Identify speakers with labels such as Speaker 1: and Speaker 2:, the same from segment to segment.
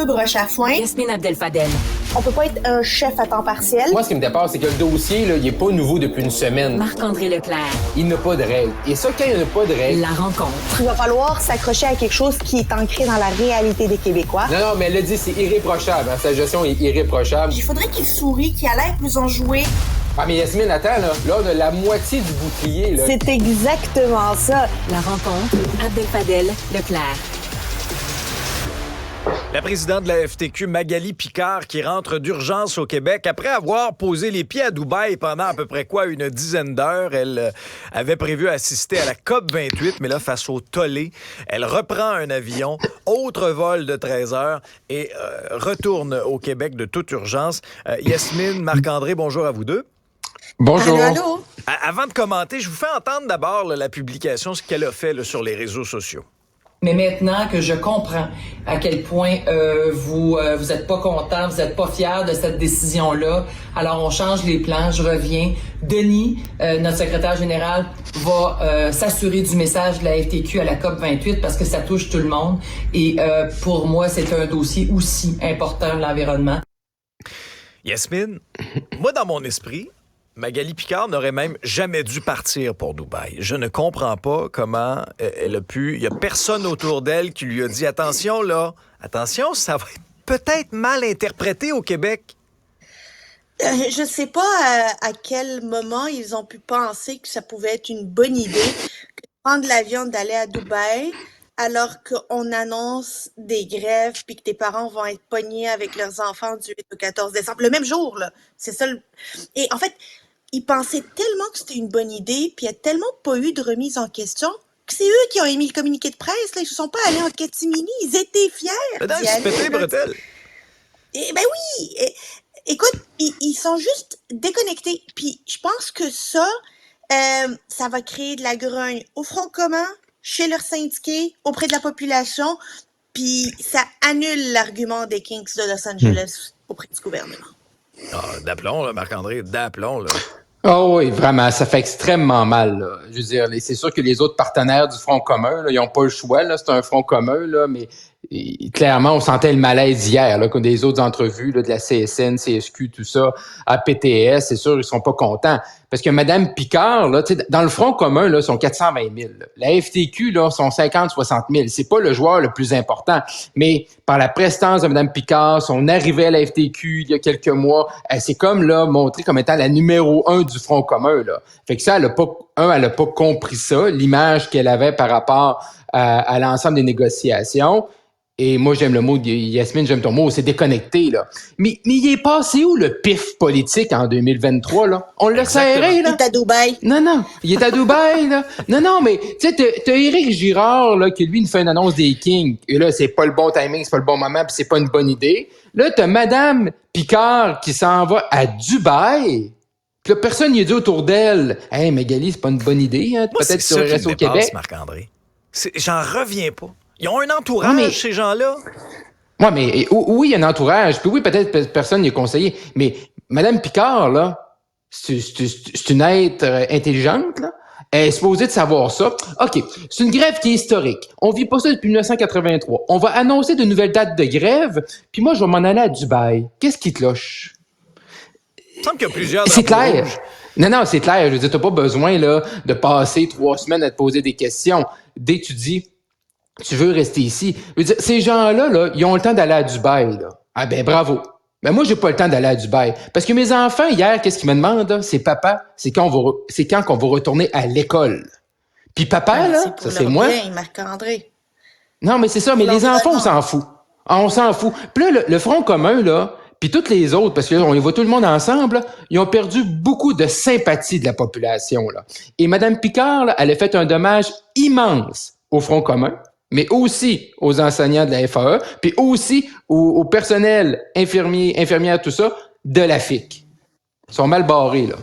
Speaker 1: peu broche à foin.
Speaker 2: Yasmine Abdel-Fadel.
Speaker 1: On peut pas être un chef à temps partiel.
Speaker 3: Moi, ce qui me dépasse, c'est que le dossier, là, il est pas nouveau depuis une semaine.
Speaker 2: Marc-André Leclerc.
Speaker 3: Il n'a pas de règles. Et ça, quand il n'y a pas de règles...
Speaker 2: La rencontre.
Speaker 1: Il va falloir s'accrocher à quelque chose qui est ancré dans la réalité des Québécois.
Speaker 3: Non, mais elle l'a dit, c'est irréprochable. Hein? Sa gestion est irréprochable.
Speaker 1: Il faudrait qu'il sourie, qu'il a l'air plus enjoué.
Speaker 3: Ah, mais Yasmine, attends, là, on a la moitié du bouclier, là.
Speaker 1: C'est exactement ça.
Speaker 2: La rencontre. Abdel-Fadel Leclerc.
Speaker 4: La présidente de la FTQ, Magali Picard, qui rentre d'urgence au Québec après avoir posé les pieds à Dubaï pendant à peu près une dizaine d'heures. Elle avait prévu assister à la COP28, mais là, face au tollé, elle reprend un avion, autre vol de 13 heures et retourne au Québec de toute urgence. Yasmine, Marc-André, bonjour à vous deux.
Speaker 5: Bonjour.
Speaker 1: Allô?
Speaker 4: Avant de commenter, je vous fais entendre d'abord la publication, ce qu'elle a fait sur les réseaux sociaux.
Speaker 6: Mais maintenant que je comprends à quel point vous êtes pas content, vous êtes pas fier de cette décision-là, alors on change les plans, je reviens. Denis, notre secrétaire général, va s'assurer du message de la FTQ à la COP28 parce que ça touche tout le monde. Et pour moi, c'est un dossier aussi important de l'environnement.
Speaker 4: Yasmine, moi, dans mon esprit, Magali Picard n'aurait même jamais dû partir pour Dubaï. Je ne comprends pas comment elle a pu... Il n'y a personne autour d'elle qui lui a dit « Attention, là, attention, ça va être peut-être mal interprété au Québec. »
Speaker 7: Je ne sais pas à quel moment ils ont pu penser que ça pouvait être une bonne idée de prendre l'avion d'aller à Dubaï alors qu'on annonce des grèves puis que tes parents vont être pognés avec leurs enfants du 8 au 14 décembre. Le même jour, là. C'est ça. Et en fait, ils pensaient tellement que c'était une bonne idée, puis il n'y a tellement pas eu de remise en question que c'est eux qui ont émis le communiqué de presse. Là. Ils ne se sont pas allés en catimini. Ils étaient fiers.
Speaker 4: Madame, ils se pétaient les bretelles.
Speaker 7: Ben oui. Écoute, ils sont juste déconnectés. Puis je pense que ça va créer de la grogne au Front commun, chez leurs syndiqués, auprès de la population. Puis ça annule l'argument des Kings de Los Angeles auprès du gouvernement.
Speaker 4: Ah, d'aplomb, là, Marc-André, d'aplomb, là.
Speaker 5: Oh oui, vraiment, ça fait extrêmement mal, là. Je veux dire, c'est sûr que les autres partenaires du Front commun, là, ils n'ont pas le choix, là, c'est un Front commun, là, mais clairement, on sentait le malaise hier, là, comme des autres entrevues, là, de la CSN, CSQ, tout ça, APTS, c'est sûr, ils sont pas contents. Parce que Mme Picard, là, dans le Front commun, là, sont 420 000. Là. La FTQ, là, sont 50-60 000. C'est pas le joueur le plus important. Mais par la prestance de Mme Picard, son arrivée à la FTQ il y a quelques mois, elle s'est comme, là, montrée comme étant la numéro 1 du Front commun, là. Fait que ça, elle a pas compris ça, l'image qu'elle avait par rapport à l'ensemble des négociations. Et moi, j'aime le mot, Yasmine, j'aime ton mot, c'est déconnecté, là. Mais il est passé où le pif politique en 2023, là? On l'a serré, là.
Speaker 7: Il est à Dubaï.
Speaker 5: Non, il est à Dubaï, là. Non, mais, tu sais, t'as Éric Girard, là, qui, lui, nous fait une annonce des Kings. Et là, c'est pas le bon timing, c'est pas le bon moment, puis c'est pas une bonne idée. Là, t'as Madame Picard qui s'en va à Dubaï. Puis là, personne n'y a dit autour d'elle. « Hey, Magali, c'est pas une bonne idée, hein.
Speaker 4: Moi,
Speaker 5: Peut-être
Speaker 4: c'est
Speaker 5: que tu
Speaker 4: ça qui
Speaker 5: restes
Speaker 4: me
Speaker 5: au
Speaker 4: dépasse,
Speaker 5: Québec. »
Speaker 4: Marc-André. J'en reviens pas. Ils ont un entourage, ces gens-là.
Speaker 5: Ouais, mais oui, il y a un entourage. Puis oui, peut-être personne n'y est conseillé. Mais Mme Picard, là, c'est une être intelligente, là. Elle est supposée de savoir ça. OK, c'est une grève qui est historique. On vit pas ça depuis 1983. On va annoncer de nouvelles dates de grève, puis moi, je vais m'en aller à Dubaï. Qu'est-ce qui cloche?
Speaker 4: Il me semble qu'il y a plusieurs
Speaker 5: C'est
Speaker 4: drapeaux
Speaker 5: clair.
Speaker 4: rouges.
Speaker 5: Non, c'est clair. Je veux dire, t'as pas besoin, là, de passer 3 semaines à te poser des questions. Dès que tu dis, tu veux rester ici. Je veux dire, ces gens-là, là, ils ont le temps d'aller à Dubaï, là. Ah ben, bravo. Ben, moi, j'ai pas le temps d'aller à Dubaï. Parce que mes enfants, hier, qu'est-ce qu'ils me demandent, là? C'est papa, c'est quand qu'on va retourner à l'école. Puis papa, là, ça, c'est moi.
Speaker 7: Bien, Marc-André.
Speaker 5: Non, mais c'est ça. Mais les enfants, on s'en fout. Ah, on s'en fout. Puis là, le Front commun, là, puis toutes les autres, parce que là, on les voit tout le monde ensemble, là, ils ont perdu beaucoup de sympathie de la population, là. Et Mme Picard, là, elle a fait un dommage immense au Front commun, mais aussi aux enseignants de la FAE, puis aussi au personnel infirmières, tout ça, de la FIC. Ils sont mal barrés, là.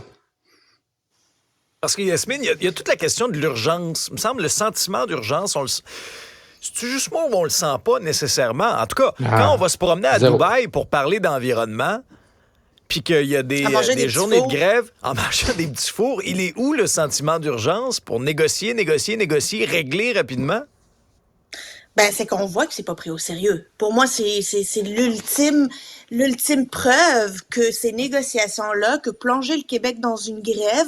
Speaker 4: Parce que Yasmine, il y a toute la question de l'urgence. Il me semble le sentiment d'urgence, c'est juste moi où on le sent pas nécessairement. En tout cas, quand on va se promener à Dubaï pour parler d'environnement, puis qu'il y a des journées de grève, en mangeant des petits fours, il est où le sentiment d'urgence pour négocier, régler rapidement?
Speaker 7: Ben, c'est qu'on voit que c'est pas pris au sérieux. Pour moi, c'est l'ultime preuve que ces négociations-là, que plonger le Québec dans une grève,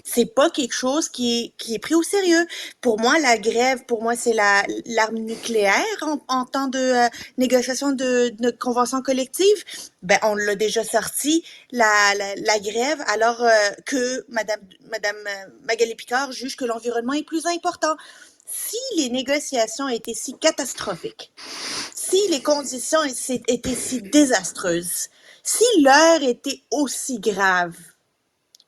Speaker 7: c'est pas quelque chose qui est pris au sérieux. Pour moi, la grève, c'est l'arme nucléaire en temps de négociation de convention collective. Ben, on l'a déjà sorti, la grève, alors que Madame Magali Picard juge que l'environnement est plus important. Si les négociations étaient si catastrophiques, si les conditions étaient si désastreuses, si l'heure était aussi grave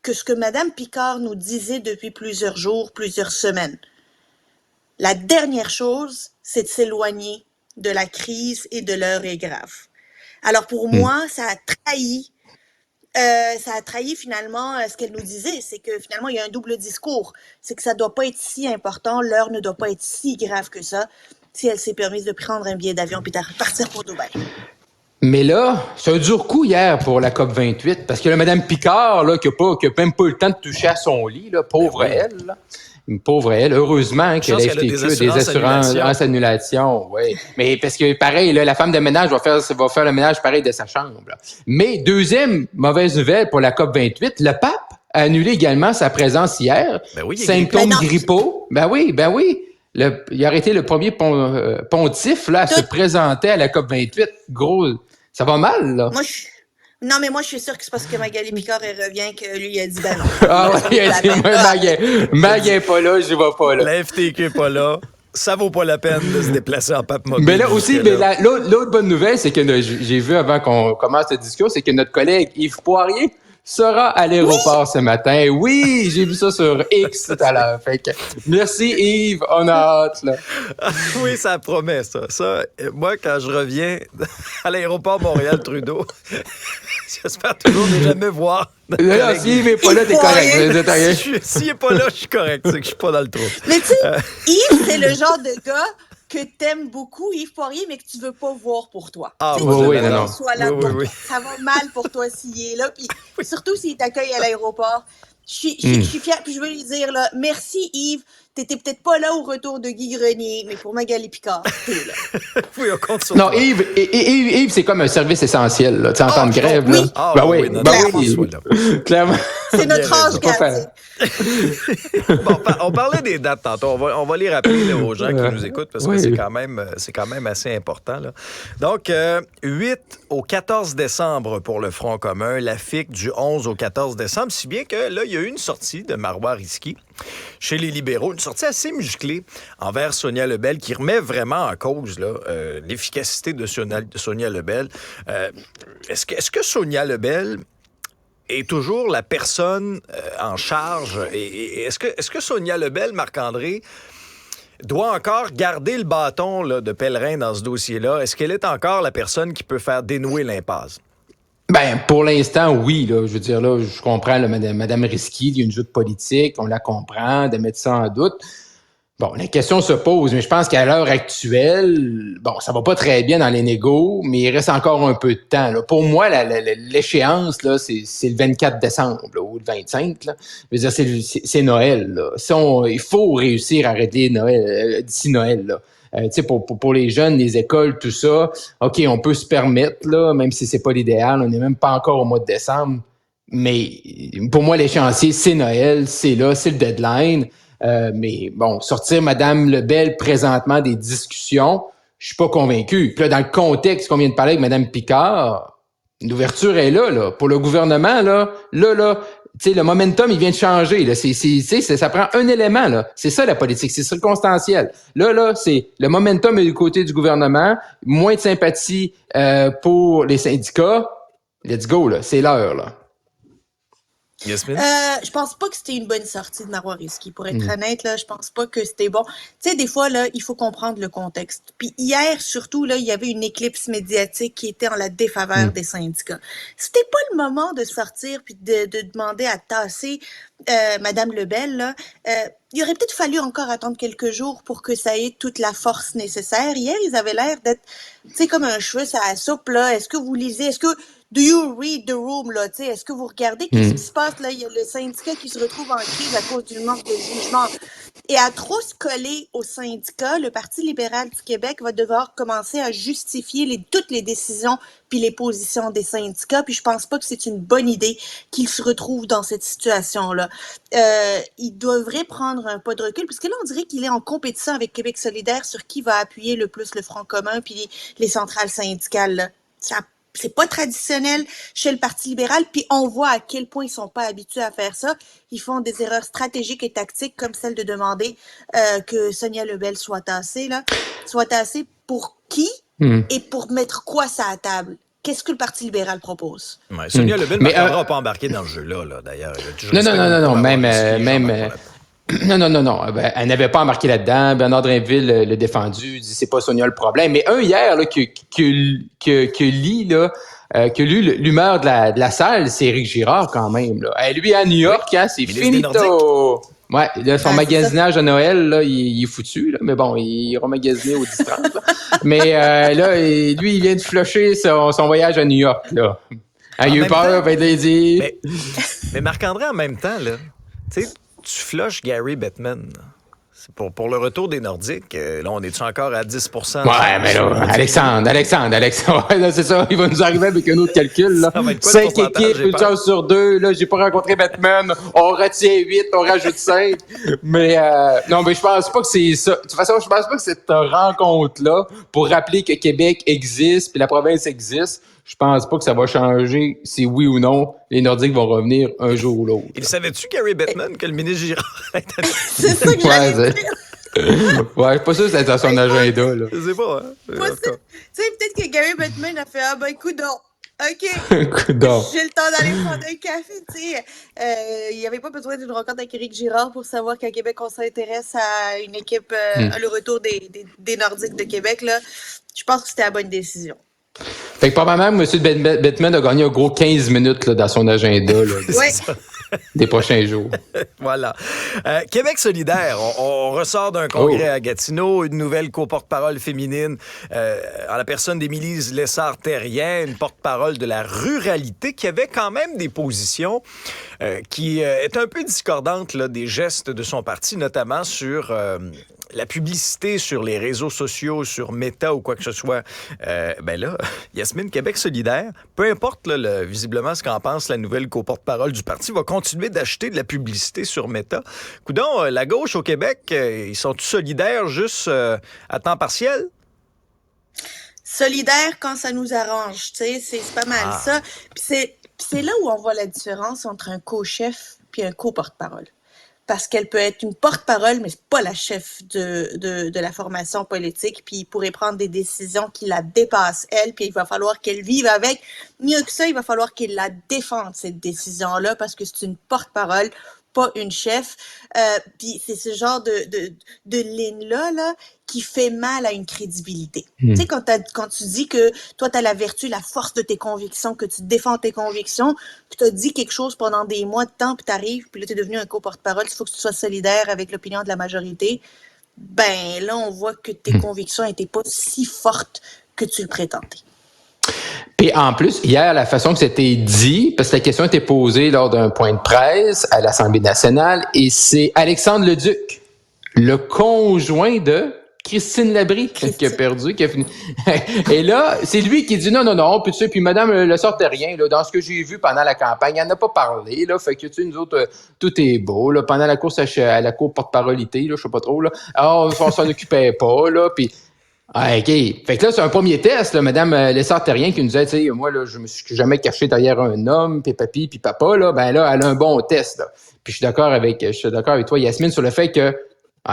Speaker 7: que ce que Mme Picard nous disait depuis plusieurs jours, plusieurs semaines, la dernière chose, c'est de s'éloigner de la crise et de l'heure est grave. Alors pour moi, ça a trahi finalement ce qu'elle nous disait, c'est que finalement il y a un double discours, c'est que ça doit pas être si important, l'heure ne doit pas être si grave que ça, si elle s'est permise de prendre un billet d'avion puis de partir pour Dubaï.
Speaker 5: Mais là, c'est un dur coup hier pour la COP28, parce que là, Mme Picard, là, qui a même pas eu le temps de toucher à son lit, là, pauvre elle, là. Pauvre elle, heureusement que la FTQ a des assurances annulation, oui. Mais parce que pareil, là, la femme de ménage va faire le ménage pareil de sa chambre. Là. Mais deuxième mauvaise nouvelle pour la COP28, le pape a annulé également sa présence hier.
Speaker 4: Ben oui,
Speaker 5: symptômes grippaux. Ben oui. Il a été le premier pontife là, à se présenter à la COP28. Gros, ça va mal, là.
Speaker 7: Non, mais moi, je suis sûre que c'est parce que Magali Picard, elle revient que lui, il a dit, ben non.
Speaker 5: Ah ouais, il a dit, Mag est pas là, je vais pas là.
Speaker 4: La FTQ est pas là. Ça vaut pas la peine de se déplacer en pape mobile.
Speaker 5: Mais là aussi, l'autre bonne nouvelle, c'est que j'ai vu avant qu'on commence le discours, c'est que notre collègue Yves Poirier sera à l'aéroport ce matin. Oui, j'ai vu ça sur X tout à l'heure. Fait que, merci Yves, on a hâte, là.
Speaker 4: Oui, ça promet, ça. Ça, moi, quand je reviens à l'aéroport Montréal-Trudeau, j'espère toujours ne jamais voir.
Speaker 5: Non, si Yves n'est pas là, t'es correct.
Speaker 4: S'il n'est pas là, je suis correct. C'est que je suis pas dans le trou.
Speaker 7: Mais tu sais, Yves, c'est le genre de gars que t'aimes beaucoup, Yves Poirier, mais que tu veux pas voir pour toi.
Speaker 5: Ah
Speaker 7: oui,
Speaker 5: non.
Speaker 7: Soit là pour toi. Ça va mal pour toi s'il est là. Puis surtout s'il t'accueille à l'aéroport. Je suis fière. Puis je veux lui dire, là, merci Yves. T'étais peut-être pas là au retour de Guy Grenier, mais pour Magali Picard, t'es là.
Speaker 4: Oui, on compte sur
Speaker 5: non,
Speaker 4: toi.
Speaker 5: Yves, c'est comme un service essentiel, là. Tu sais, en temps de grève,
Speaker 7: oui.
Speaker 5: là.
Speaker 4: Oui.
Speaker 5: Clairement.
Speaker 7: C'est notre ange gardien.
Speaker 4: Bon, on parlait des dates tantôt. On va les rappeler là, aux gens qui nous écoutent parce que c'est quand même assez important. Là. Donc, 8 au 14 décembre pour le Front commun, la FIC du 11 au 14 décembre, si bien que là, il y a eu une sortie de Marois Risky chez les libéraux, une sortie assez musclée envers Sonia Lebel qui remet vraiment en cause là, l'efficacité de Sonia Lebel. Est-ce que Sonia Lebel est toujours la personne en charge? Et est-ce que Sonia Lebel, Marc-André, doit encore garder le bâton là, de pèlerin dans ce dossier-là? Est-ce qu'elle est encore la personne qui peut faire dénouer l'impasse?
Speaker 5: Ben, pour l'instant, oui, là. Je veux dire, là, je comprends, là, Madame Risky, il y a une joute politique, on la comprend, de mettre ça en doute. Bon, la question se pose, mais je pense qu'à l'heure actuelle, bon, ça va pas très bien dans les négos, mais il reste encore un peu de temps, là. Pour moi, l'échéance, là, c'est le 24 décembre, là, ou le 25, là. Je veux dire, c'est Noël, là. Il faut réussir à arrêter Noël, d'ici Noël, là. Tu sais, pour les jeunes, les écoles, tout ça, OK, on peut se permettre, là, même si c'est pas l'idéal, on n'est même pas encore au mois de décembre, mais pour moi, l'échéancier, c'est Noël, c'est là, c'est le deadline. Mais bon, sortir Mme Lebel présentement des discussions, je suis pas convaincu. Puis là, dans le contexte qu'on vient de parler avec Mme Picard, l'ouverture est là. Pour le gouvernement, là, tu sais, le momentum, il vient de changer, là. Ça prend un élément, là. C'est ça, la politique. C'est circonstanciel. Là, c'est le momentum est du côté du gouvernement. Moins de sympathie, pour les syndicats. Let's go, là. C'est l'heure, là.
Speaker 4: Yasmine?
Speaker 7: Je pense pas que c'était une bonne sortie de Marois Risky. Pour être honnête, là, je pense pas que c'était bon. Tu sais, des fois, là, il faut comprendre le contexte. Puis hier, surtout, là, il y avait une éclipse médiatique qui était en la défaveur des syndicats. C'était pas le moment de sortir puis de demander à tasser Madame Lebel, là. Il aurait peut-être fallu encore attendre quelques jours pour que ça ait toute la force nécessaire. Hier, ils avaient l'air d'être, tu sais, comme un cheveu à la soupe, là. Est-ce que vous lisez? Est-ce que do you read the room, là? Tu sais, est-ce que vous regardez qu'est-ce qui se passe, là? Il y a le syndicat qui se retrouve en crise à cause du manque de jugement. Et à trop se coller au syndicat, le Parti libéral du Québec va devoir commencer à justifier toutes les décisions puis les positions des syndicats. Puis je pense pas que c'est une bonne idée qu'il se retrouve dans cette situation-là. Il devrait prendre un pas de recul, parce que là, on dirait qu'il est en compétition avec Québec solidaire sur qui va appuyer le plus le Front commun puis les centrales syndicales, là. C'est pas traditionnel chez le Parti libéral, puis on voit à quel point ils sont pas habitués à faire ça. Ils font des erreurs stratégiques et tactiques, comme celle de demander que Sonia Lebel soit tassée, là. Soit tassée pour qui et pour mettre quoi ça à table? Qu'est-ce que le Parti libéral propose?
Speaker 4: Ouais, Sonia Lebel n'a pas embarqué dans le jeu-là, d'ailleurs.
Speaker 5: Non, même... Non. Ben, elle n'avait pas embarqué là-dedans. Bernard Drinville l'a défendu, dit c'est pas Sonia le problème. Mais hier, là, que lit l'humeur de la salle, c'est Éric Girard quand même. Là. Lui, à New York, c'est finito. Ouais, là, son magasinage à Noël, là, il est foutu, là. Mais bon, il ira magasiner au 10-30. Mais là, lui, il vient de flusher son voyage à New York. Là. Il a eu peur,
Speaker 4: mais Marc-André, en même temps, là, tu sais, tu flushes Gary Bettman. C'est pour le retour des Nordiques. Là, on est-tu encore à 10 %?
Speaker 5: Ouais, mais là, Alexandre. Ouais, là, c'est ça. Il va nous arriver avec un autre calcul, là. 5 équipes, une chance sur 2. Là, j'ai pas rencontré Bettman. On retient 8, on rajoute 5. Mais, non, mais je pense pas que c'est ça. De toute façon, je pense pas que cette rencontre-là, pour rappeler que Québec existe puis la province existe, je pense pas que ça va changer si oui ou non les Nordiques vont revenir un jour ou l'autre.
Speaker 4: Il savait-tu, Gary Bettman, que le ministre Girard était...
Speaker 7: C'est ça que j'allais dire.
Speaker 5: Ouais, je suis pas sûr que c'est dans son agenda, là.
Speaker 4: Je sais pas, hein?
Speaker 7: Tu sais, peut-être que Gary Bettman a fait coudonc. OK.
Speaker 5: Coudonc.
Speaker 7: J'ai le temps d'aller prendre un café, tu sais. Il n'y avait pas besoin d'une rencontre avec Éric Girard pour savoir qu'à Québec, on s'intéresse à une équipe, le retour des Nordiques de Québec, là. Je pense que c'était la bonne décision.
Speaker 5: Fait que probablement, M. Bettman a gagné un gros 15 minutes là, dans son agenda là, des prochains jours.
Speaker 4: Voilà. Québec solidaire, on ressort d'un congrès à Gatineau, une nouvelle co-porte-parole féminine en la personne d'Émilie Lessard-Terrien, une porte-parole de la ruralité qui avait quand même des positions qui est un peu discordantes là, des gestes de son parti, notamment sur... la publicité sur les réseaux sociaux, sur Meta ou quoi que ce soit, ben là, Yasmine, Québec solidaire, peu importe là, visiblement ce qu'en pense la nouvelle co-porte-parole du parti, va continuer d'acheter de la publicité sur Meta. Coudon, la gauche au Québec, ils sont tous solidaires juste à temps partiel?
Speaker 7: Solidaire quand ça nous arrange, tu sais, c'est pas mal ça. Puis c'est là où on voit la différence entre un co-chef puis un co-porte-parole. Parce qu'elle peut être une porte-parole, mais c'est pas la chef de la formation politique, puis il pourrait prendre des décisions qui la dépassent, elle, puis il va falloir qu'elle vive avec. Mieux que ça, il va falloir qu'elle la défende, cette décision-là, parce que c'est une porte-parole, pas une chef. Puis c'est ce genre de ligne-là là, qui fait mal à une crédibilité. Tu sais, quand tu dis que toi, tu as la vertu, la force de tes convictions, que tu défends tes convictions, puis tu as dit quelque chose pendant des mois de temps, puis tu arrives, puis là, tu es devenu un co-porte-parole, il faut que tu sois solidaire avec l'opinion de la majorité. Ben là, on voit que tes convictions n'étaient pas si fortes que tu le prétendais.
Speaker 5: Et en plus, hier, la façon que c'était dit, parce que la question était posée lors d'un point de presse à l'Assemblée nationale, et c'est Alexandre Leduc, le conjoint de Christine Labrie, qui a perdu, qui a fini. Et là, c'est lui qui dit non, puis tu sais, puis Mme Lessard-Terrien, là, dans ce que j'ai vu pendant la campagne, elle n'a pas parlé, là, fait que tu sais, nous autres, tout est beau, là, pendant la course à la cour porte-parolité, là, je sais pas trop, là, on s'en occupait pas, là, puis OK. Fait que là, c'est un premier test, là, Mme Lessard-Terrien qui nous disait, tu sais, moi, là, je me suis jamais caché derrière un homme, puis papi, puis papa, là, ben là, elle a un bon test, là. Puis je suis d'accord avec toi, Yasmine, sur le fait que,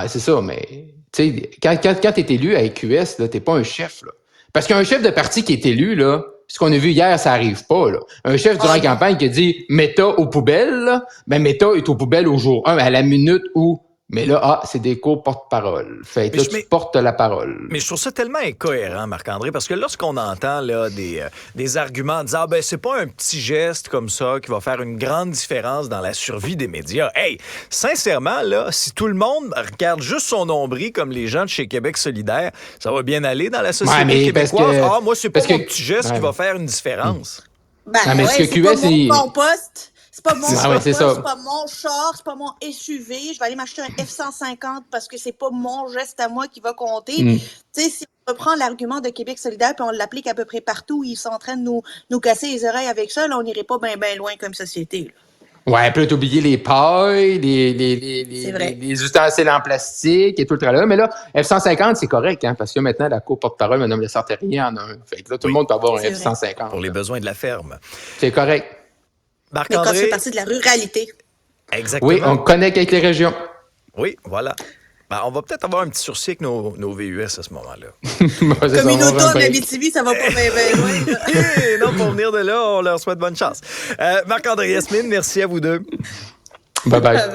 Speaker 5: c'est ça, mais, tu sais, quand t'es élu à QS, là, t'es pas un chef, là. Parce qu'un chef de parti qui est élu, là, ce qu'on a vu hier, ça arrive pas, là. Un chef durant la campagne qui a dit, Meta aux poubelles, là, ben, Meta est aux poubelles au jour 1, à la minute où mais là, c'est des co-porte-parole. Fait que là, tu portes la parole.
Speaker 4: Mais je trouve ça tellement incohérent, Marc-André, parce que lorsqu'on entend là, des arguments en disant ben c'est pas un petit geste comme ça qui va faire une grande différence dans la survie des médias. Hey, sincèrement, là, si tout le monde regarde juste son nombril comme les gens de chez Québec solidaire, ça va bien aller dans la société québécoise. Moi, c'est pas mon petit geste qui va faire une différence.
Speaker 7: Ben,
Speaker 5: Ah, mais ce que
Speaker 7: c'est pas
Speaker 5: QS, c'est-
Speaker 7: mon compost. C'est pas mon
Speaker 5: Ah ouais, c'est
Speaker 7: compost,
Speaker 5: ça.
Speaker 7: c'est pas mon char, c'est pas mon SUV. Je vais aller m'acheter un F-150 parce que c'est pas mon geste à moi qui va compter.
Speaker 5: Mm.
Speaker 7: Tu sais, si on reprend l'argument de Québec solidaire puis on l'applique à peu près partout, ils sont en train de nous casser les oreilles avec ça, là, on n'irait pas bien loin comme société. Là.
Speaker 5: Ouais, puis là, t'as oublié les pailles,
Speaker 7: C'est vrai.
Speaker 5: les ustensiles en plastique et tout le tralala. Mais là, F-150, c'est correct, hein, parce que maintenant, la co-porte-parole, Mme Le Sartérien en a un. Fait que là, tout le monde peut avoir un
Speaker 7: C'est vrai.
Speaker 5: F-150.
Speaker 4: Pour les besoins de la ferme.
Speaker 5: C'est correct.
Speaker 7: Mais quand tu
Speaker 4: Marc-André.
Speaker 7: fais partie de la ruralité.
Speaker 4: Exactement.
Speaker 5: Oui, on connecte avec les régions.
Speaker 4: Oui, voilà. Ben, on va peut-être avoir un petit sursis avec nos VUS à ce moment-là.
Speaker 5: Bon, c'est ça, on va
Speaker 7: Communauté
Speaker 5: avoir un
Speaker 7: en
Speaker 5: break.
Speaker 7: Abitibi, ça va pas bien loin. Là.
Speaker 4: Et non, pour venir de là, on leur souhaite bonne chance. Marc-André, Yasmine, merci à vous deux.
Speaker 5: Bye-bye.